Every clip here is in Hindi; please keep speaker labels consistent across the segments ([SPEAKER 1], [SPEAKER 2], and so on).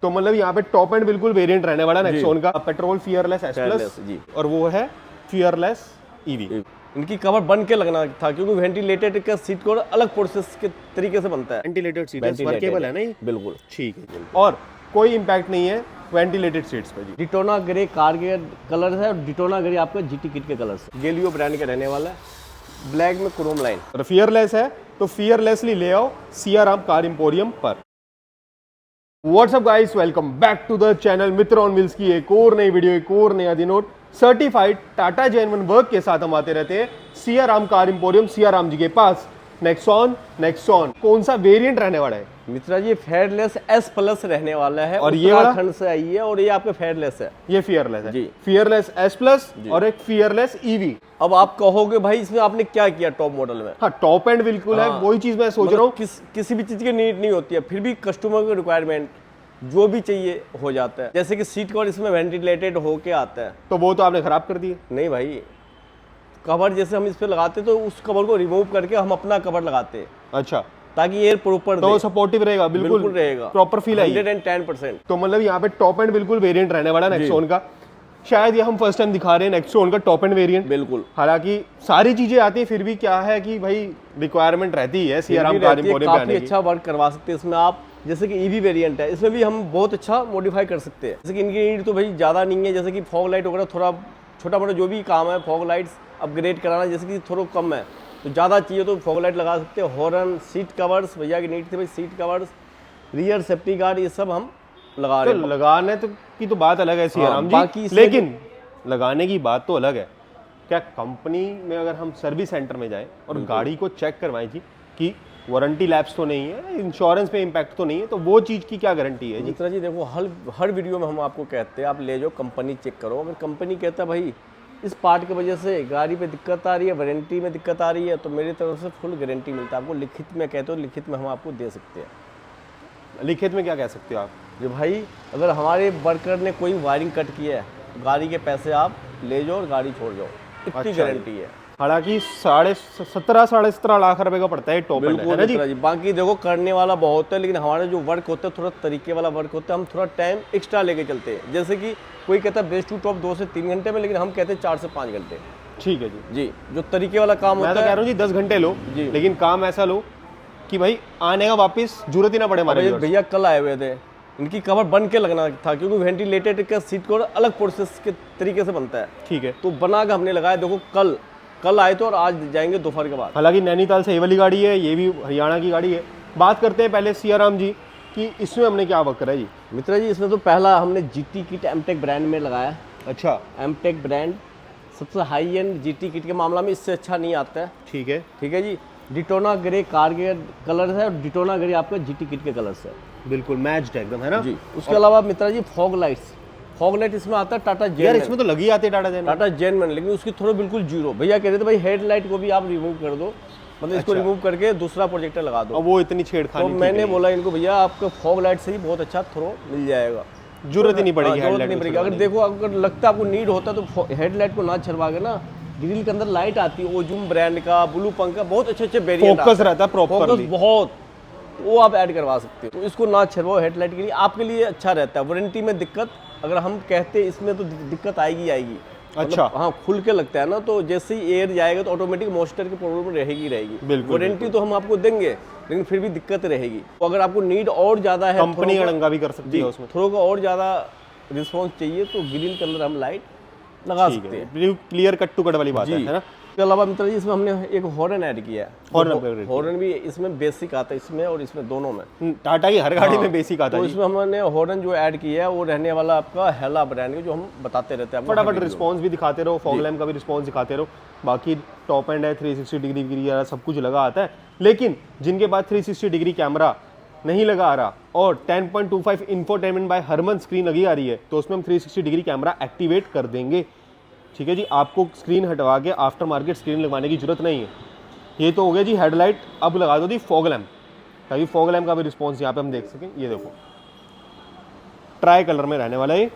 [SPEAKER 1] तो मतलब यहाँ पे टॉप एंड बिल्कुल वेरिएंट रहने वाला नेक्सॉन का पेट्रोल फियरलेस एस प्लस
[SPEAKER 2] जी,
[SPEAKER 1] और वो है फियरलेस ईवी।
[SPEAKER 2] इनकी कवर बन के लगना था क्योंकि वेंटिलेटेड का सीट कवर अलग प्रोसेस के तरीके से बनता है।
[SPEAKER 1] वेंटिलेटेड सीट है, वर्केबल है ना ये?
[SPEAKER 2] बिल्कुल
[SPEAKER 1] ठीक है। और कोई इम्पैक्ट नहीं है वेंटिलेटेड सीट्स पे जी।
[SPEAKER 2] डिटोना ग्रे कार के कलर है और डिटोना ग्रे आपका जीटी किट के कलर से गेलियो ब्रांड का रहने वाला है, ब्लैक में क्रोम लाइन।
[SPEAKER 1] और फियरलेस है तो फियरलेसली ले आओ सियाराम कार इंपोरियम पर। What's up guys, welcome back to the channel Mitra on wheels की एक और नई वीडियो, एक और नया दिन। सर्टिफाइड टाटा जेन्युइन वर्क के साथ हम आते रहते हैं सियाराम कार इंपोरियम, सियाराम जी के पास। नेक्सॉन कौन सा वेरिएंट रहने वाला है
[SPEAKER 2] मित्रा जी? फेयरलेस एस प्लस रहने वाला है
[SPEAKER 1] और ये
[SPEAKER 2] उत्तराखंड से आई है और ये आपका फेयरलेस है।
[SPEAKER 1] ये फियरलेस है
[SPEAKER 2] जी,
[SPEAKER 1] फियरलेस एस प्लस और एक फियरलेस ईवी।
[SPEAKER 2] अब आप कहोगे भाई इसमें आपने क्या किया टॉप मॉडल में?
[SPEAKER 1] हाँ, टॉप एंड बिल्कुल है, वही चीज मैं सोच रहा हूँ।
[SPEAKER 2] किसी भी चीज की नीड नहीं होती है, फिर भी कस्टमर की रिक्वायरमेंट जो भी चाहिए हो जाता है। जैसे कि सीट कवर इसमें वेंटिलेटेड होके आता है,
[SPEAKER 1] तो वो तो आपने खराब कर दिया।
[SPEAKER 2] नहीं भाई, कवर जैसे हम इस पे लगाते तो उस कवर को रिमूव करके हम अपना कवर लगाते हैं।
[SPEAKER 1] अच्छा,
[SPEAKER 2] ताकि एयर प्रॉपर
[SPEAKER 1] तो सपोर्टिव रहेगा, बिल्कुल
[SPEAKER 2] रहेगा,
[SPEAKER 1] प्रॉपर फील आएगी
[SPEAKER 2] 110%।
[SPEAKER 1] तो मतलब यहाँ पे टॉप एंड बिल्कुल वेरिएंट रहने वाला नेक्सॉन का। शायद ये हम फर्स्ट टाइम दिखा रहे हैं नेक्सॉन का टॉप एंड वेरिएंट।
[SPEAKER 2] बिल्कुल,
[SPEAKER 1] हालांकि सारी चीजें आती है, फिर भी क्या है कि भाई रिक्वायरमेंट रहती है सियाराम कार इंपोरियम पे आने की।
[SPEAKER 2] अच्छा वर्क करवा सकते हैं इसमें आप। जैसे कि ईवी वेरिएंट है, इसमें भी हम बहुत अच्छा मॉडिफाई कर सकते हैं। जैसे कि इनकी नीड तो भाई ज़्यादा नहीं है, जैसे कि फॉग लाइट वगैरह थोड़ा छोटा मोटा जो भी काम है, फॉग लाइट्स अपग्रेड कराना जैसे कि थोड़ा कम है, तो ज़्यादा चाहिए तो फॉग लाइट लगा सकते हैं। हॉर्न, सीट कवर्स, भैया की नीड थी भाई seat covers, rear safety guard, ये सब हम लगा रहे हैं।
[SPEAKER 1] लगाने तो की तो बात अलग है सियाराम जी, लेकिन लगाने की बात तो अलग है। क्या कंपनी में अगर हम सर्विस सेंटर में जाएं और गाड़ी को चेक करवाएं जी कि वारंटी लैप्स तो नहीं है, इंश्योरेंस पे इम्पैक्ट तो नहीं है, तो वो चीज़ की क्या गारंटी है जी?
[SPEAKER 2] मित्रा जी देखो, हर वीडियो में हम आपको कहते हैं आप ले जाओ कंपनी चेक करो। अगर कंपनी कहता है भाई इस पार्ट की वजह से गाड़ी पे दिक्कत आ रही है, वारंटी में दिक्कत आ रही है, तो मेरी तरफ से फुल गारंटी मिलता है आपको। लिखित में कहते हो, लिखित में हम आपको दे सकते हैं।
[SPEAKER 1] लिखित में क्या कह सकते हो आप?
[SPEAKER 2] जो भाई अगर हमारे वर्कर ने कोई वायरिंग कट किया है तो गाड़ी के पैसे आप ले जाओ और गाड़ी छोड़ जाओ, इतनी गारंटी है।
[SPEAKER 1] हालांकि 17.5 लाख रुपए का पड़ता है टॉप एंड, है ना जी?
[SPEAKER 2] बाकी देखो करने वाला बहुत है, लेकिन हमारा जो वर्क होता है थोड़ा तरीके वाला वर्क होता है। हम थोड़ा टाइम एक्स्ट्रा लेके चलते हैं। जैसे कि कोई कहता है बेस्ट टू टॉप 2 से 3 घंटे में, लेकिन हम कहते हैं 4 से 5 घंटे।
[SPEAKER 1] ठीक है जी।
[SPEAKER 2] जो तरीके वाला काम होता है,
[SPEAKER 1] मैं तो कह रहा हूँ जी 10 घंटे लो जी, लेकिन काम ऐसा लो कि भाई आने का वापस जरूरत ही ना पड़े हमारे।
[SPEAKER 2] भैया कल आए हुए थे, इनकी कवर बन के लगना था क्योंकि वेंटिलेटेड का सीट कवर अलग प्रोसेस के तरीके से बनता है।
[SPEAKER 1] ठीक है,
[SPEAKER 2] तो बना के हमने लगाया। देखो कल आए तो और आज जाएंगे दोपहर के बाद।
[SPEAKER 1] हालांकि नैनीताल से ये वाली गाड़ी है, ये भी हरियाणा की गाड़ी है। बात करते हैं पहले सियाराम जी कि इसमें हमने क्या वर्क करा जी?
[SPEAKER 2] मित्रा जी इसमें तो पहला हमने जीटी किट एमटेक ब्रांड में लगाया।
[SPEAKER 1] अच्छा,
[SPEAKER 2] एमटेक ब्रांड सबसे हाई एंड जीटी किट के मामला में इससे अच्छा नहीं आता है।
[SPEAKER 1] ठीक है
[SPEAKER 2] जी। डिटोना ग्रे कार के कलर है और डिटोना ग्रे आपका जीटी किट के कलर है,
[SPEAKER 1] बिल्कुल मैच्ड एकदम, है ना
[SPEAKER 2] जी। उसके अलावा मित्रा जी फॉग लाइट इसमें आता है टाटा जेन।
[SPEAKER 1] यार इसमें तो लगी आती है टाटा
[SPEAKER 2] जेन्युइन, लेकिन उसकी थोड़ा बिल्कुल जीरो। भैया कह रहे थे भाई हेडलाइट को भी आप रिमूव कर दो, मतलब इसको रिमूव करके दूसरा प्रोजेक्टर लगा दो।
[SPEAKER 1] और वो इतनी छेड़खानी,
[SPEAKER 2] तो मैंने बोला इनको भैया आपको फॉग लाइट से ही बहुत अच्छा थ्रो मिल जाएगा,
[SPEAKER 1] जरूरत ही नहीं पड़ेगी।
[SPEAKER 2] जरूरत नहीं पड़ेगी। अगर देखो अगर लगता है आपको नीड होता तो हेडलाइट को ना छरवा के ना ग्रिल के अंदर लाइट आती है ओजूम ब्रांड का, ब्लू पंख का, बहुत अच्छे वेरिएंट,
[SPEAKER 1] फोकस रहता है प्रॉपर्ली,
[SPEAKER 2] बहुत, वो आप ऐड करवा सकते हो। तो इसको ना छरवाओ हेडलाइट के लिए, आपके लिए अच्छा रहता है। वारंटी में दिक्कत अगर हम कहते हैं इसमें तो दिक्कत आएगी।
[SPEAKER 1] अच्छा,
[SPEAKER 2] मतलब, हाँ खुल के लगता है ना, तो जैसे ही एयर जाएगा तो ऑटोमेटिक मॉइस्चर की प्रॉब्लम रहेगी। वारंटी तो हम आपको देंगे, लेकिन फिर भी दिक्कत रहेगी। तो अगर आपको नीड और ज्यादा है,
[SPEAKER 1] कंपनी अड़ंगा भी कर सकती है उसमें,
[SPEAKER 2] थोड़ा का और ज्यादा रिस्पॉन्स चाहिए तो ग्रिल के अंदर हम लाइट लगा सकते हैं।
[SPEAKER 1] क्लियर कट टू कट वाली बात है ना?
[SPEAKER 2] इसके अलावा मित्र जी इसमें हमने एक हॉर्न ऐड किया है। हॉर्न भी इसमें बेसिक आता है, इसमें और इसमें दोनों में।
[SPEAKER 1] टाटा की हर गाड़ी में बेसिक आता है।
[SPEAKER 2] तो इसमें हमने हॉर्न जो ऐड किया है वो रहने वाला आपका हेला ब्रांड का, जो हम बताते रहते हैं।
[SPEAKER 1] फटाफट रिस्पांस भी दिखाते रहो, फॉग लैम्प का भी रिस्पांस दिखाते रहो। बाकी टॉप एंड है, 360 डिग्री सब कुछ लगा आता है। लेकिन जिनके पास 360 डिग्री कैमरा नहीं लगा आ रहा और 10.25 इंफोटेनमेंट बाय हरमन स्क्रीन लगी आ रही है, तो उसमें हम 360 डिग्री कैमरा एक्टिवेट कर देंगे। ठीक है जी, आपको स्क्रीन हटवा के आफ्टर मार्केट स्क्रीन लगवाने की जरूरत नहीं है। ये तो हो गया जी हेडलाइट। अब लगा दो जी फॉग लैम्प, ताकि फॉग लैम्प का भी रिस्पॉन्स यहाँ पे हम देख सकें। ये देखो ट्राई कलर में रहने वाला है।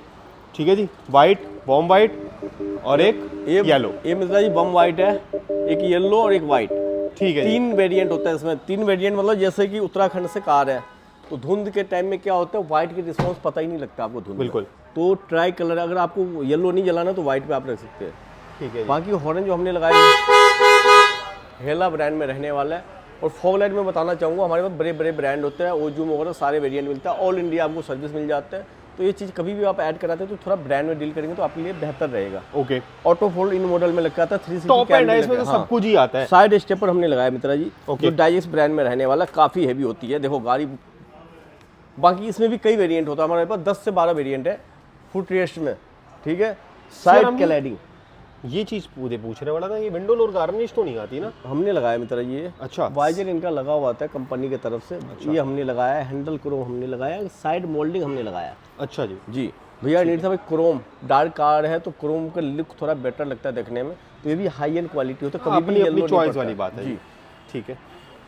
[SPEAKER 1] ठीक है जी, वाइट, बॉम वाइट और एक येलो।
[SPEAKER 2] ये मित्रा जी बम वाइट है, एक येलो और एक वाइट।
[SPEAKER 1] ठीक है,
[SPEAKER 2] 3 वेरिएंट होता है इसमें। 3 वेरिएंट मतलब जैसे कि उत्तराखंड से कार है तो धुंध के टाइम में क्या होता है, व्हाइट की रिस्पॉन्स पता ही नहीं लगता आपको धुंध में।
[SPEAKER 1] बिल्कुल।
[SPEAKER 2] तो ट्राई कलर, अगर आपको येलो नहीं जलाना तो व्हाइट पे आप रख सकते हैं।
[SPEAKER 1] ठीक है जी।
[SPEAKER 2] बाकी हॉर्न जो हमने लगाए हेला ब्रांड में रहने वाला है। और फॉग लाइट में बताना चाहूँगा, हमारे पास बड़े बड़े ब्रांड होते हैं, ओजूम वगैरह सारे वेरिएंट मिलता है, ऑल इंडिया आपको सर्विस मिल जाता है। तो ये चीज़ कभी भी आप ऐड कराते हैं तो थोड़ा ब्रांड में डील करेंगे तो आपके लिए बेहतर रहेगा।
[SPEAKER 1] Okay.
[SPEAKER 2] Auto fold in model में लगा था, 360
[SPEAKER 1] टॉप एंड है, इसमें तो सब कुछ ही आता है।
[SPEAKER 2] साइड स्टेपर हमने लगाया मित्रा जी,
[SPEAKER 1] Okay.
[SPEAKER 2] जो डाइजेस्ट ब्रांड में रहने वाला, काफ़ी हैवी होती है। देखो गाड़ी, बाकी इसमें भी कई वेरिएंट होता है, हमारे पास 10 से 12 वेरिएंट है फुट रेस्ट में। ठीक है, साइड क्लैडिंग,
[SPEAKER 1] ये चीज पूछने वाला था, ये विंडो और गार्निश तो नहीं आती ना?
[SPEAKER 2] हमने लगाया मित्रा जी। ये
[SPEAKER 1] अच्छा।
[SPEAKER 2] वाइजर इनका लगा हुआ था कंपनी की तरफ से। ये हमने लगाया है, हैंडल क्रोम हमने लगाया, साइड मोल्डिंग हमने लगाया।
[SPEAKER 1] अच्छा जी।
[SPEAKER 2] भैया नीड था भाई क्रोम, डार्क कार है तो क्रोम का लुक थोड़ा बेटर लगता है देखने में, तो ये भी हाई एंड क्वालिटी होता है, कभी भी
[SPEAKER 1] अपनी
[SPEAKER 2] yellow
[SPEAKER 1] चॉइस
[SPEAKER 2] नहीं
[SPEAKER 1] वाली
[SPEAKER 2] पड़ता
[SPEAKER 1] बात है
[SPEAKER 2] जी।
[SPEAKER 1] जी। ठीक है।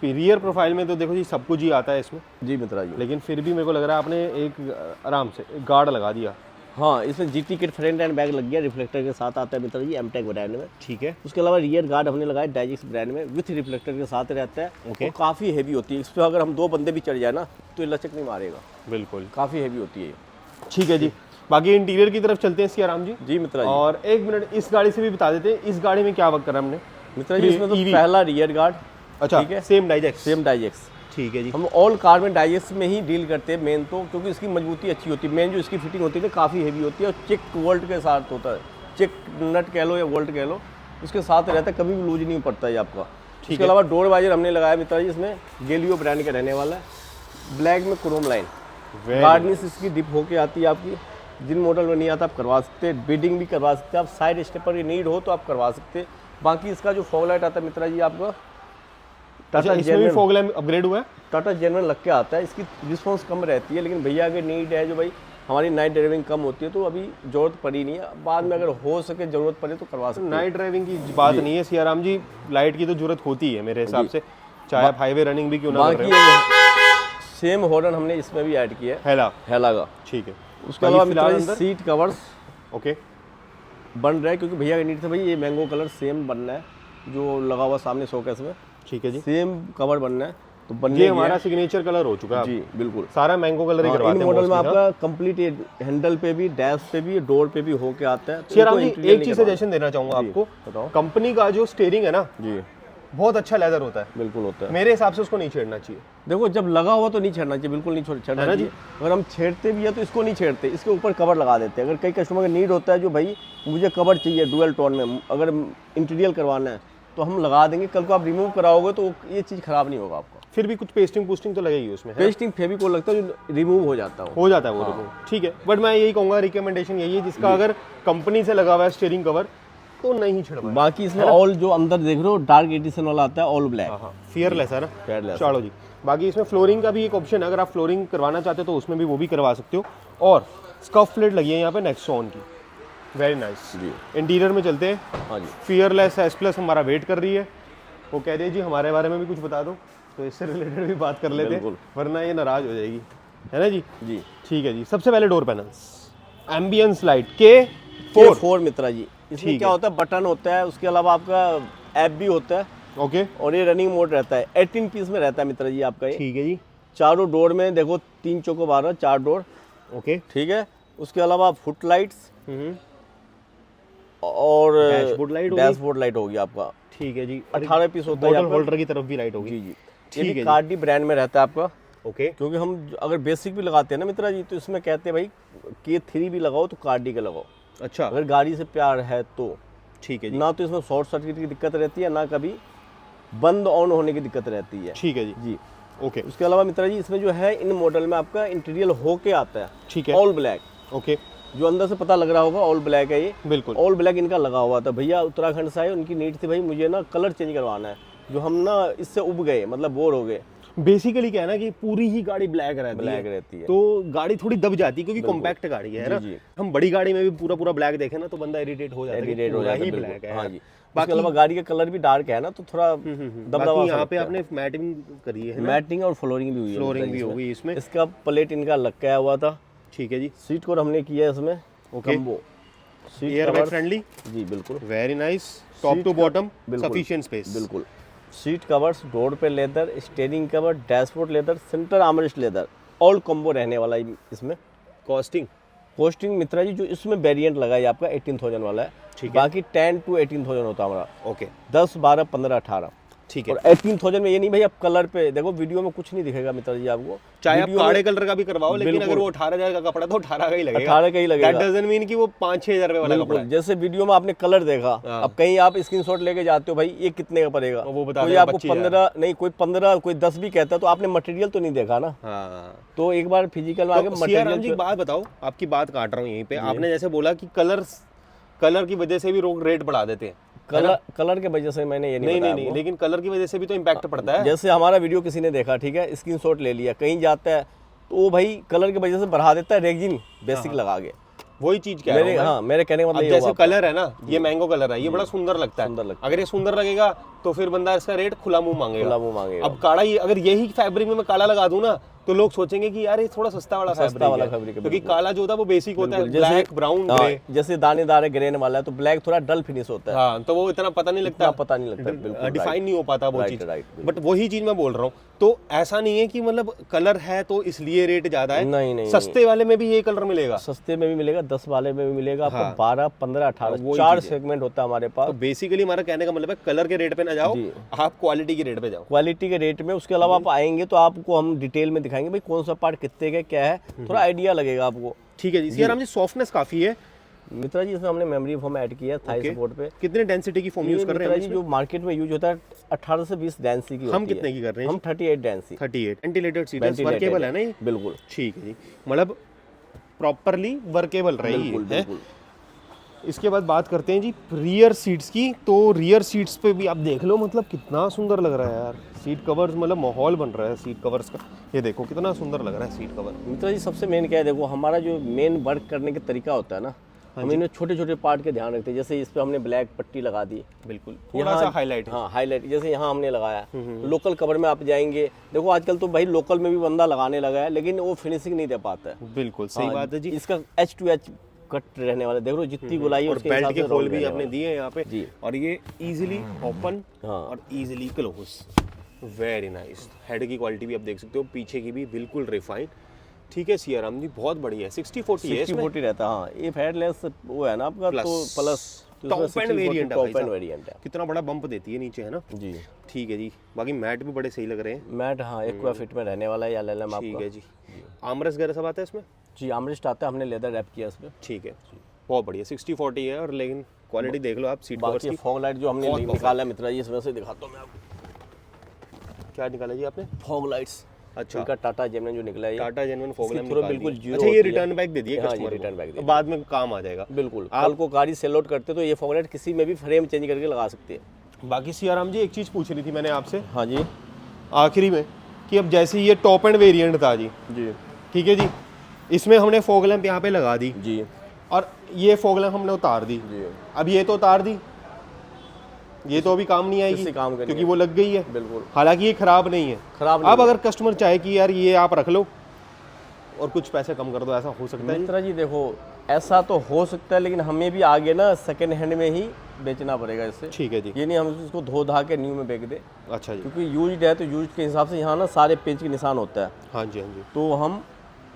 [SPEAKER 1] रियर प्रोफाइल में तो देखो जी सब कुछ ही आता है इसमें,
[SPEAKER 2] जी मित्रा जी।
[SPEAKER 1] लेकिन फिर भी मेरे को लग रहा है आपने एक आराम से गार्ड लगा दिया।
[SPEAKER 2] हाँ, इसमें GT kit front end back लग गया, रिफ्लेक्टर के साथ आता है मित्रा जी, एमटेक ब्रांड में।
[SPEAKER 1] ठीक है।
[SPEAKER 2] उसके अलावा रियर गार्ड हमने लगाया डाइजेक्स ब्रांड में, विथ रिफ्लेक्टर के साथ रहता है।
[SPEAKER 1] Okay.
[SPEAKER 2] और काफ़ी हैवी होती है, इस पर अगर हम 2 बंदे भी चढ़ जाए ना तो ये लचक नहीं मारेगा,
[SPEAKER 1] बिल्कुल।
[SPEAKER 2] काफ़ी हैवी होती है ये।
[SPEAKER 1] ठीक है जी। बाकी इंटीरियर की तरफ चलते हैं इसकी आराम जी।
[SPEAKER 2] जी मित्रा जी।
[SPEAKER 1] और एक मिनट इस गाड़ी से भी बता देते हैं, इस गाड़ी में क्या वर्क करा हमने?
[SPEAKER 2] मित्रा जी इसमें तो
[SPEAKER 1] EV
[SPEAKER 2] पहला रियर गार्ड,
[SPEAKER 1] अच्छा,
[SPEAKER 2] ठीक है,
[SPEAKER 1] सेम डाइजेक्स।
[SPEAKER 2] सेम डाइजेक्स।
[SPEAKER 1] ठीक है जी।
[SPEAKER 2] हम ऑल कार में डाइजेक्स में ही डील करते हैं मेन तो, क्योंकि इसकी मजबूती अच्छी होती है। मेन जो इसकी फिटिंग होती है ना काफ़ी हेवी होती है, और चेक वोल्ट के साथ होता है, चेक नट कह लो या वोल्ट कह लो, उसके साथ रहता है, कभी भी लूज नहीं पड़ता है आपका। इसके अलावा डोर वाइजर हमने लगाया मित्रा जी, इसमें गेलियो ब्रांड का रहने वाला है, ब्लैक में क्रोम लाइन, गार्निश इसकी डिप होके आती है आपकी। जिन मॉडल में नहीं आता आप करवा सकते हैं, बीडिंग भी करवा सकते हैं आप, साइड स्टेपर की नीड हो तो आप करवा सकते हैं। बाकी इसका जो फॉग लाइट आता है मित्रा जी आपका
[SPEAKER 1] अच्छा, इसमें भी फॉग लैम्प अपग्रेड हुआ है?
[SPEAKER 2] टाटा जेनरल लग के आता है, इसकी रिस्पॉन्स कम रहती है, लेकिन भैया अगर नीड है जो भाई हमारी नाइट ड्राइविंग कम होती है तो अभी जरूरत पड़ी नहीं है, बाद में अगर हो सके ज़रूरत पड़े तो करवा सकते हैं।
[SPEAKER 1] नाइट ड्राइविंग की बात नहीं है सियाराम जी, लाइट की तो जरूरत होती है मेरे हिसाब से, चाहे आप हाईवे रनिंग भी क्यों ना कर रहे
[SPEAKER 2] बाकी सेम हॉर्न हमने इसमें भी ऐड किया है, हेला का।
[SPEAKER 1] ठीक है।
[SPEAKER 2] उसके अलावा मित्रा जी सीट कवर्स
[SPEAKER 1] ओके
[SPEAKER 2] बन रहा है, क्योंकि भैया का नीड था भाई ये मैंगो कलर सेम बनना है, जो लगा हुआ सामने शोकेस में,
[SPEAKER 1] ठीक है जी।
[SPEAKER 2] सेम कवर बनना है, तो बनने
[SPEAKER 1] ये हमारा सिग्नेचर कलर हो चुका है।
[SPEAKER 2] जी बिल्कुल,
[SPEAKER 1] सारा मैंगो कलर ही
[SPEAKER 2] इन
[SPEAKER 1] करवाते हैं
[SPEAKER 2] मॉडल में
[SPEAKER 1] mostly,
[SPEAKER 2] आपका कंप्लीट हैंडल पे भी, डैश पे भी, डोर पे भी होके आता है। तो
[SPEAKER 1] सियाराम
[SPEAKER 2] इनको
[SPEAKER 1] जी
[SPEAKER 2] interior
[SPEAKER 1] एक चीज
[SPEAKER 2] नहीं
[SPEAKER 1] सजेशन देना चाहूंगा
[SPEAKER 2] जी,
[SPEAKER 1] आपको,
[SPEAKER 2] बताओ।
[SPEAKER 1] कंपनी का जो स्टीयरिंग है ना,
[SPEAKER 2] जी
[SPEAKER 1] बहुत अच्छा लेदर होता है,
[SPEAKER 2] बिल्कुल होता है।
[SPEAKER 1] मेरे हिसाब से उसको नहीं छेड़ना चाहिए।
[SPEAKER 2] देखो जब लगा हुआ तो नहीं छेड़ना चाहिए, बिल्कुल नहीं छेड़ना
[SPEAKER 1] है ना जी?
[SPEAKER 2] चाहिए। अगर हम छेड़ते भी है तो इसको नहीं छेड़ते, इसके ऊपर कवर लगा देते हैं। अगर कई कस्टमर का नीड होता है जो भाई मुझे कवर चाहिए डुअल टोन में, अगर इंटीरियर करवाना है तो हम लगा देंगे, कल को आप रिमूव कराओगे तो ये चीज़ खराब नहीं होगा आपका।
[SPEAKER 1] फिर भी कुछ पेस्टिंग पूस्टिंग तो लगेगी उसमें, है?
[SPEAKER 2] पेस्टिंग फेविकोल लगता है जो रिमूव हो जाता है
[SPEAKER 1] हो जाता है वो रिमूव, ठीक है। बट मैं यही कहूंगा, रिकमेंडेशन यही है, जिसका अगर कंपनी से लगा हुआ है स्टीयरिंग कवर तो नहीं छिड़वाएं।
[SPEAKER 2] बाकी इसमें ऑल जो अंदर देख रहे हो डार्क एडिशन वाला आता है, ऑल ब्लैक,
[SPEAKER 1] हाँ, फियरलेस है ना,
[SPEAKER 2] Fearless।
[SPEAKER 1] चलो जी। बाकी इसमें फ्लोरिंग का भी एक ऑप्शन है, अगर आप फ्लोरिंग करवाना चाहते हो तो उसमें भी वो भी करवा सकते हो। और स्कफ प्लेट लगी है यहाँ पे नेक्सॉन की, वेरी नाइस
[SPEAKER 2] जी।
[SPEAKER 1] इंटीरियर में चलते हैं।
[SPEAKER 2] हाँ जी,
[SPEAKER 1] फियरलेस S+ हमारा वेट कर रही है, वो कह रही है जी हमारे बारे में भी कुछ बता दो, तो इससे रिलेटेड भी बात कर लेते हैं,
[SPEAKER 2] बिल्कुल।
[SPEAKER 1] वरना ये नाराज हो जाएगी, है ना जी?
[SPEAKER 2] जी
[SPEAKER 1] ठीक है जी। सबसे पहले door panels, ambience light K4,
[SPEAKER 2] K4 मित्रा जी, इसमें
[SPEAKER 1] ठीक
[SPEAKER 2] क्या
[SPEAKER 1] है।
[SPEAKER 2] होता है, बटन होता है, उसके अलावा आपका ऐप भी होता है,
[SPEAKER 1] ओके
[SPEAKER 2] और ये रनिंग मोड रहता है, 18 पीस में रहता है मित्रा जी आपका ये।
[SPEAKER 1] ठीक है जी,
[SPEAKER 2] चारों डोर में देखो 3 चौको 12 4 डोर,
[SPEAKER 1] ओके।
[SPEAKER 2] ठीक है। उसके अलावा फुट लाइट्स और
[SPEAKER 1] डैशबोर्ड लाइट होगी,
[SPEAKER 2] डैशबोर्ड लाइट होगी आपका,
[SPEAKER 1] ठीक है जी।
[SPEAKER 2] 18 पीस होता है
[SPEAKER 1] बॉटल
[SPEAKER 2] आपका।
[SPEAKER 1] होल्डर की तरफ भी लाइट होगी,
[SPEAKER 2] जी जी,
[SPEAKER 1] ठीक
[SPEAKER 2] ये
[SPEAKER 1] है
[SPEAKER 2] भी
[SPEAKER 1] जी।
[SPEAKER 2] कार्डी ब्रांड में रहता है आपका,
[SPEAKER 1] ओके।
[SPEAKER 2] क्योंकि हम अगर बेसिक भी लगाते हैं ना मित्रा जी तो इसमें कहते हैं भाई K3 भी लगाओ तो कार्डी का लगाओ,
[SPEAKER 1] अच्छा,
[SPEAKER 2] अगर गाड़ी से प्यार है तो।
[SPEAKER 1] ठीक है जी,
[SPEAKER 2] ना तो इसमें शॉर्ट सर्किट की दिक्कत रहती है, ना कभी बंद ऑन होने की दिक्कत रहती है।
[SPEAKER 1] ठीक है जी,
[SPEAKER 2] जी,
[SPEAKER 1] ओके।
[SPEAKER 2] उसके अलावा मित्रा जी इसमें जो है इन मॉडल में आपका इंटीरियर होके आता है,
[SPEAKER 1] ठीक है,
[SPEAKER 2] ऑल ब्लैक,
[SPEAKER 1] ओके,
[SPEAKER 2] जो अंदर से पता लग रहा होगा ऑल ब्लैक है ये,
[SPEAKER 1] बिल्कुल।
[SPEAKER 2] ऑल ब्लैक इनका लगा हुआ था। भैया उत्तराखंड से आए, उनकी नीड थी भाई मुझे ना कलर चेंज करवाना है, जो हम ना इससे उब गए, मतलब बोर हो गए।
[SPEAKER 1] बेसिकली क्या है ना कि पूरी ही गाड़ी ब्लैक
[SPEAKER 2] ब्लैक रहती है,
[SPEAKER 1] तो गाड़ी थोड़ी दब जाती है, क्योंकि कॉम्पैक्ट गाड़ी है ना।
[SPEAKER 2] जी, जी।
[SPEAKER 1] हम बड़ी गाड़ी में भी पूरा पूरा ब्लैक देखें ना तो बंदा इरिटेट हो जाता है,
[SPEAKER 2] एडिटेड हो जाता है,
[SPEAKER 1] ब्लैक
[SPEAKER 2] बिल्कुल।
[SPEAKER 1] है।
[SPEAKER 2] हाँ जी, उसके अलावा गाड़ी का कलर भी डार्क है ना, तो थोड़ा दबदबा
[SPEAKER 1] बाकी
[SPEAKER 2] सा
[SPEAKER 1] यहाँ पे
[SPEAKER 2] लगता है।
[SPEAKER 1] आपने मैटिंग करी है ना,
[SPEAKER 2] मैटिंग और फ्लोरिंग भी हुई है,
[SPEAKER 1] फ्लोरिंग भी
[SPEAKER 2] इसमें।
[SPEAKER 1] हो गई इसमें,
[SPEAKER 2] इसका प्लेट इनका लटकाया हुआ था,
[SPEAKER 1] ठीक है जी।
[SPEAKER 2] सीट कोर हमने किया है इसमें,
[SPEAKER 1] okay.
[SPEAKER 2] Combo seat
[SPEAKER 1] air bag
[SPEAKER 2] cover,
[SPEAKER 1] friendly,
[SPEAKER 2] जी बिल्कुल
[SPEAKER 1] very nice, top
[SPEAKER 2] seat
[SPEAKER 1] to
[SPEAKER 2] का-
[SPEAKER 1] बॉटम
[SPEAKER 2] बिल्कुल।
[SPEAKER 1] सफिशिएंट स्पेस,
[SPEAKER 2] बिल्कुल। सीट कवर्स, डोर पे leather, steering cover, dashboard leather, centre armrest leather, all combo रहने वाला है इसमें।
[SPEAKER 1] कॉस्टिंग
[SPEAKER 2] कॉस्टिंग मित्रा जी जो इसमें वेरिएंट लगा है आपका 18,000 वाला है,
[SPEAKER 1] ठीक है।
[SPEAKER 2] बाकी 10 to 18,000 होता है हमारा,
[SPEAKER 1] ओके
[SPEAKER 2] 10, 12, 15, 18।
[SPEAKER 1] ठीक है।
[SPEAKER 2] और 18,000 में ये नहीं भाई आप कलर पे देखो, वीडियो में कुछ नहीं दिखेगा मित्रा जी आपको,
[SPEAKER 1] चाहे आप
[SPEAKER 2] वीडियो में
[SPEAKER 1] काले कलर का भी करवाओ, लेकिन
[SPEAKER 2] बिल्कुल।
[SPEAKER 1] अगर वो 18,000 का कपड़ा तो 18 का ही लगेगा।
[SPEAKER 2] 18 का ही लगेगा।
[SPEAKER 1] That doesn't mean कि वो 5-6 हज़ार रुपए वाला कपड़ा
[SPEAKER 2] बिल्कुल,
[SPEAKER 1] है।
[SPEAKER 2] जैसे वीडियो में आपने कलर देखा,
[SPEAKER 1] हाँ।
[SPEAKER 2] अब कहीं आप स्क्रीनशॉट लेके जाते हो भाई ये कितने का पड़ेगा,
[SPEAKER 1] वो बता
[SPEAKER 2] कोई
[SPEAKER 1] देगा
[SPEAKER 2] आपको
[SPEAKER 1] 25,000।
[SPEAKER 2] 15 नहीं, कोई 15 कोई 10 भी कहता है, तो आपने मटेरियल तो नहीं देखा ना।
[SPEAKER 1] हाँ।
[SPEAKER 2] तो एक बार फिजिकल में आगे
[SPEAKER 1] तो सियाराम जी
[SPEAKER 2] मटेरियल
[SPEAKER 1] बात बताओ, आपकी बात काट रहा हूँ यहीं पे, आपने जैसे बोला कि कलर की वजह से भी लोग रेट बढ़ा देते हैं।
[SPEAKER 2] कलर के वजह से मैंने ये नहीं
[SPEAKER 1] नहीं
[SPEAKER 2] बताया
[SPEAKER 1] नहीं
[SPEAKER 2] आपको।
[SPEAKER 1] लेकिन कलर की वजह से भी तो इम्पैक्ट पड़ता है।
[SPEAKER 2] जैसे हमारा वीडियो किसी ने देखा, ठीक है, स्क्रीनशॉट ले लिया, कहीं जाता है तो वो भाई कलर की वजह से बढ़ा देता है रेजिन बेसिक लगा के।
[SPEAKER 1] वही चीज क्या
[SPEAKER 2] मेरे हाँ मेरे कहने का मतलब
[SPEAKER 1] अब
[SPEAKER 2] ये
[SPEAKER 1] जैसे
[SPEAKER 2] हुआ।
[SPEAKER 1] कलर है ना, ये मैंगो कलर है, ये बड़ा सुंदर लगता है।
[SPEAKER 2] सुंदर लगता
[SPEAKER 1] अगर ये सुंदर लगेगा तो फिर बंदा इसका रेट खुला मुंह मांगेगा।
[SPEAKER 2] खुला मुंह मांगेगा।
[SPEAKER 1] अब काला ये अगर यही फैब्रिक में मैं काला लगा दूं ना, तो लोग सोचेंगे कि यार ये थोड़ा सस्ता वाला
[SPEAKER 2] वाला
[SPEAKER 1] फैब्रिक
[SPEAKER 2] फैब्रिक
[SPEAKER 1] है,
[SPEAKER 2] है,
[SPEAKER 1] क्योंकि काला जो होता है वो बेसिक होता है,
[SPEAKER 2] बिल्कुल, जैसे-
[SPEAKER 1] ब्लैक ब्राउन
[SPEAKER 2] हाँ,
[SPEAKER 1] ग्रे।
[SPEAKER 2] जैसे दानेदार है ग्रेन वाला है तो ब्लैक थोड़ा डल फिनिश होता है,
[SPEAKER 1] हाँ तो वो इतना पता नहीं लगता,
[SPEAKER 2] इतना पता नहीं लगता, बिल्कुल
[SPEAKER 1] डिफाइन नहीं हो पाता वो
[SPEAKER 2] राइट,
[SPEAKER 1] चीज।
[SPEAKER 2] राइट,
[SPEAKER 1] बट वही चीज मैं बोल रहा हूँ, तो ऐसा नहीं है कि मतलब कलर है तो इसलिए रेट ज्यादा है।
[SPEAKER 2] नहीं, नहीं,
[SPEAKER 1] सस्ते वाले में भी ये कलर मिलेगा।
[SPEAKER 2] सस्ते में भी मिलेगा, 10 वाले में भी मिलेगा आपको,
[SPEAKER 1] हाँ।
[SPEAKER 2] 12, 15, 18
[SPEAKER 1] वही
[SPEAKER 2] 4
[SPEAKER 1] चीज़ है।
[SPEAKER 2] सेगमेंट होता है हमारे पास।
[SPEAKER 1] तो बेसिकली हमारा कहने का मतलब है कलर के रेट पे ना जाओ,
[SPEAKER 2] जी।
[SPEAKER 1] आप क्वालिटी के रेट पे जाओ।
[SPEAKER 2] क्वालिटी के रेट में, उसके अलावा आप आएंगे तो आपको हम डिटेल में दिखाएंगे भाई कौन सा पार्ट कितने का क्या है, थोड़ा आइडिया लगेगा आपको।
[SPEAKER 1] ठीक है जी। सियाराम जी सॉफ्टनेस काफी है।
[SPEAKER 2] मित्रा जी इसमें हमने मेमोरी फोम ऐड किया है थाई
[SPEAKER 1] Okay.
[SPEAKER 2] सपोर्ट पे।
[SPEAKER 1] कितने डेंसिटी की फोम यूज कर रहे हैं
[SPEAKER 2] मित्रा
[SPEAKER 1] हम
[SPEAKER 2] जी
[SPEAKER 1] इसमें?
[SPEAKER 2] जो मार्केट में यूज होता है 18 से 20 डेंसी की होती
[SPEAKER 1] हम कितने
[SPEAKER 2] है।
[SPEAKER 1] की कर रहे हैं
[SPEAKER 2] हम 38 डेंसी।
[SPEAKER 1] 38 वेंटिलेटेड सीट
[SPEAKER 2] Ventilated
[SPEAKER 1] वर्केबल है ना ये?
[SPEAKER 2] बिल्कुल
[SPEAKER 1] ठीक है जी, मतलब प्रॉपरली वर्केबल रही
[SPEAKER 2] बिल्कुल
[SPEAKER 1] है।
[SPEAKER 2] बिल्कुल।
[SPEAKER 1] इसके बाद बात करते हैं जी रियर सीट्स की। तो रियर सीट्स पे भी आप देख लो, मतलब कितना सुंदर लग रहा है यार। सीट कवर्स मतलब माहौल बन रहा है सीट कवर्स का। ये देखो कितना सुंदर लग रहा है सीट कवर।
[SPEAKER 2] मित्रा जी सबसे मेन क्या है, देखो हमारा जो मेन वर्क करने का तरीका होता है ना, हम इन्हें छोटे छोटे पार्ट के ध्यान रखते हैं। जैसे इस पे हमने ब्लैक पट्टी लगा दी,
[SPEAKER 1] बिल्कुल थोड़ा सा हाईलाइट है।
[SPEAKER 2] हाँ हाईलाइट, जैसे यहाँ हमने लगाया। लोकल कवर में आप जाएंगे, देखो आजकल तो भाई लोकल में भी बंदा लगाने लगा है, लेकिन वो फिनिशिंग नहीं दे पाता है।
[SPEAKER 1] बिल्कुल सही
[SPEAKER 2] हाँ,
[SPEAKER 1] बात है जी।
[SPEAKER 2] इसका H to H कट रहने वाला, देख लो जितनी गोलाई है
[SPEAKER 1] और
[SPEAKER 2] उसके
[SPEAKER 1] बेल्ट
[SPEAKER 2] हिसाब
[SPEAKER 1] के
[SPEAKER 2] से
[SPEAKER 1] होल
[SPEAKER 2] रोल
[SPEAKER 1] भी
[SPEAKER 2] रहने
[SPEAKER 1] आपने
[SPEAKER 2] वाला।
[SPEAKER 1] दिए हैं यहाँ पे
[SPEAKER 2] जी।
[SPEAKER 1] और ये इजीली ओपन
[SPEAKER 2] हाँ।
[SPEAKER 1] और easily close. Very nice. Head की क्वालिटी भी आप देख सकते हो, पीछे की भी बिल्कुल रिफाइंड। ठीक है सियाराम जी, बहुत बढ़िया है। 60-40 है इसमें।
[SPEAKER 2] 60-40 रहता है। हाँ ये फेडलेस वो है ना आपका, तो प्लस
[SPEAKER 1] टॉप एंड वेरिएंट है भाई
[SPEAKER 2] टॉप एंड
[SPEAKER 1] साहब।
[SPEAKER 2] वेरिएंट है
[SPEAKER 1] कितना बड़ा बम्प देती है नीचे, है ना?
[SPEAKER 2] जी।
[SPEAKER 1] ठीक है जी। बाकी मैट भी बड़े सही लग रहे हैं।
[SPEAKER 2] मैट हाँ एक्वा फिट में रहने वाला है या LLM
[SPEAKER 1] ठीक
[SPEAKER 2] आपका।
[SPEAKER 1] है जी। आर्मरेस्ट वगैरह सब आता है इसमें?
[SPEAKER 2] जी आर्मरेस्ट आता है, हमने लेदर रैप किया इसमें।
[SPEAKER 1] ठीक है, बहुत बढ़िया। 60-40 है और लेकिन क्वालिटी देख लो आप सीट कवर्स
[SPEAKER 2] बाकी
[SPEAKER 1] की।
[SPEAKER 2] फॉग लाइट जो हमने
[SPEAKER 1] बहुत
[SPEAKER 2] निकाला है मित्रा जी, इसमें से दिखाता हूँ मैं आपको।
[SPEAKER 1] क्या निकाला जी आपने?
[SPEAKER 2] फॉग लाइट्स,
[SPEAKER 1] अच्छा,
[SPEAKER 2] इनका टाटा जेमिनी जो निकला है ये।
[SPEAKER 1] टाटा जेन्युइन फॉग
[SPEAKER 2] इसकी
[SPEAKER 1] लैम्प
[SPEAKER 2] थोड़ा
[SPEAKER 1] निकाल
[SPEAKER 2] बिल्कुल
[SPEAKER 1] दिया।
[SPEAKER 2] जीरो
[SPEAKER 1] अच्छा ये
[SPEAKER 2] होती है।
[SPEAKER 1] रिटर्न बैक दे दिए
[SPEAKER 2] हाँ, ये
[SPEAKER 1] कस्टमर
[SPEAKER 2] रिटर्न बैक दे
[SPEAKER 1] को, बाद में काम आ जाएगा।
[SPEAKER 2] बिल्कुल। कल को गाड़ी सेल आउट करते तो ये फॉग लाइट किसी में भी फ्रेम चेंज करके लगा सकते हैं।
[SPEAKER 1] बाकी सियाराम जी एक चीज़ पूछ रही थी मैंने आपसे
[SPEAKER 2] हाँ जी
[SPEAKER 1] आखिरी में, कि अब जैसे ये टॉप एंड वेरिएंट था जी,
[SPEAKER 2] जी
[SPEAKER 1] ठीक है जी, इसमें हमने फॉग लैम्प यहाँ पे लगा दी
[SPEAKER 2] जी
[SPEAKER 1] और ये फॉग लैम्प हमने उतार दी।
[SPEAKER 2] जी।
[SPEAKER 1] अब ये तो उतार दी, ये तो अभी काम नहीं आएगी
[SPEAKER 2] किसी काम का नहीं
[SPEAKER 1] क्योंकि वो लग गई है।
[SPEAKER 2] बिल्कुल
[SPEAKER 1] हालांकि ये खराब नहीं है।
[SPEAKER 2] खराब नहीं
[SPEAKER 1] अब अगर कस्टमर चाहे कि यार ये आप रख लो और कुछ पैसे कम कर दो, ऐसा हो सकता है?
[SPEAKER 2] मित्रा जी देखो ऐसा तो हो सकता है, लेकिन हमें भी आगे ना सेकंड हैंड में ही बेचना पड़ेगा इससे।
[SPEAKER 1] ठीक है जी।
[SPEAKER 2] ये नहीं हम इसको धो धा के न्यू में बेच दे,
[SPEAKER 1] अच्छा जी।
[SPEAKER 2] क्योंकि यूज्ड है तो यूज्ड के हिसाब से यहाँ ना सारे पेज के निशान होता है।
[SPEAKER 1] हाँ जी, हाँ जी।
[SPEAKER 2] तो हम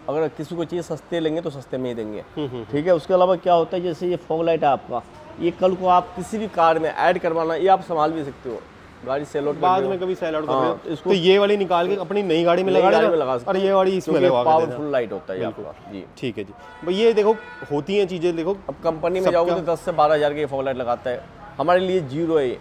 [SPEAKER 2] अगर किसी को चीज़ सस्ते लेंगे तो सस्ते में ही देंगे। ठीक है। उसके अलावा क्या होता है, जैसे ये फॉग लाइट है आपका, ये कल को आप किसी भी कार में ऐड करवाना, ये आप संभाल भी सकते हो। गाड़ी सेल आउट
[SPEAKER 1] बाद में कभी सेल आउट कर रहे हो
[SPEAKER 2] हाँ, इसको
[SPEAKER 1] तो ये वाली निकाल के अपनी नई गाड़ी में लगा
[SPEAKER 2] गाड़ी में
[SPEAKER 1] देना
[SPEAKER 2] लगा सकते
[SPEAKER 1] और ये वाली इसमें लगा के देना।
[SPEAKER 2] पावरफुल लाइट होता है ये आपका। जी।
[SPEAKER 1] ठीक है जी। भाई ये देखो होती हैं चीज़ें, देखो
[SPEAKER 2] अब कंपनी में जाओगे तो 10 से 12 हज़ार के फॉग लाइट लगाता है, हमारे लिए जीरो है ये।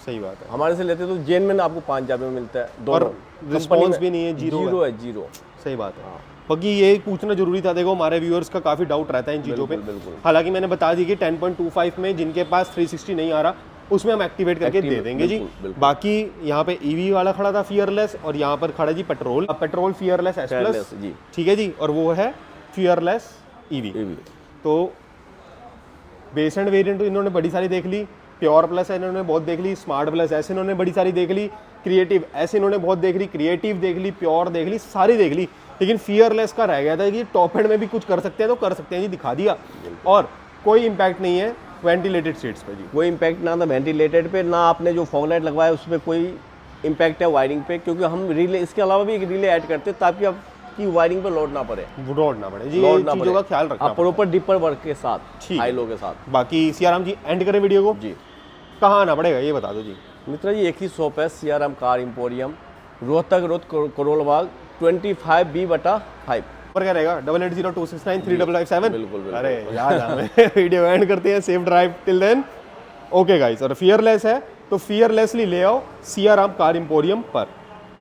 [SPEAKER 1] सही बात है।
[SPEAKER 2] हमारे से लेते तो जेन में आपको 5 हज़ार में मिलता है
[SPEAKER 1] और
[SPEAKER 2] दोनों।
[SPEAKER 1] रिस्पॉन्स भी नहीं है, जीरो
[SPEAKER 2] है जीरो।
[SPEAKER 1] सही बात है। बाकी ये पूछना जरूरी था, देखो हमारे व्यूअर्स का काफ़ी डाउट रहता है इन चीज़ों पे।
[SPEAKER 2] बिल्कुल।
[SPEAKER 1] हालांकि मैंने बता दी कि 10.25 में जिनके पास 360 नहीं आ रहा उसमें हम एक्टिवेट करके दे देंगे जी।
[SPEAKER 2] बिल्कुल।
[SPEAKER 1] बाकी यहाँ पे ईवी वाला खड़ा था फियरलेस, और यहाँ पर खड़ा जी पेट्रोल फियरलेस S+।
[SPEAKER 2] Fearless, जी।
[SPEAKER 1] ठीक है जी, और वो है फियरलेस ईवी। तो बेस एंड वेरिएंट तो इन्होंने बड़ी सारी देख ली, प्योर प्लस इन्होंने बहुत देख ली, स्मार्ट प्लस ऐसे इन्होंने बड़ी सारी देख ली, क्रिएटिव ऐसे इन्होंने बहुत देख ली, क्रिएटिव देख ली, प्योर देख ली, सारी देख ली। लेकिन फियरलेस का रह गया था कि टॉप एंड में भी कुछ कर सकते हैं तो कर सकते हैं जी, दिखा दिया। और कोई इम्पैक्ट नहीं है वेंटिलेटेड सीट्स पे जी।
[SPEAKER 2] कोई इम्पैक्ट ना था वेंटिलेटेड पे, ना आपने जो फॉग लाइट लगवाया उसमें कोई इम्पैक्ट है वायरिंग पे, क्योंकि हम रिले इसके अलावा भी एक रिले ऐड करते हैं ताकि आप कि वायरिंग पे लोड ना पड़े,
[SPEAKER 1] रोड ना पड़े जी,
[SPEAKER 2] लोड
[SPEAKER 1] ये
[SPEAKER 2] ना
[SPEAKER 1] चीज़ों का ख्याल रखना
[SPEAKER 2] आप प्रॉपर डिपर वर्क के साथ,
[SPEAKER 1] ठीक।
[SPEAKER 2] हाई लो के साथ।
[SPEAKER 1] बाकी सियाराम जी एंड करें वीडियो को,
[SPEAKER 2] जी
[SPEAKER 1] कहाँ आना पड़ेगा ये बता दो जी।
[SPEAKER 2] मित्रा जी, एक ही शॉप है, Siyaram car emporium, Rohtak road, Karol Bagh, 25B/5।
[SPEAKER 1] पर क्या रहेगा 8802693557।
[SPEAKER 2] बिल्कुल, बिल्कुल।
[SPEAKER 1] अरे याद है हमें। वीडियो एंड करते हैं, safe drive till then. Okay guys, और फियरलेस है तो फियरलेसली ले आओ सियाराम कार इंपोरियम पर।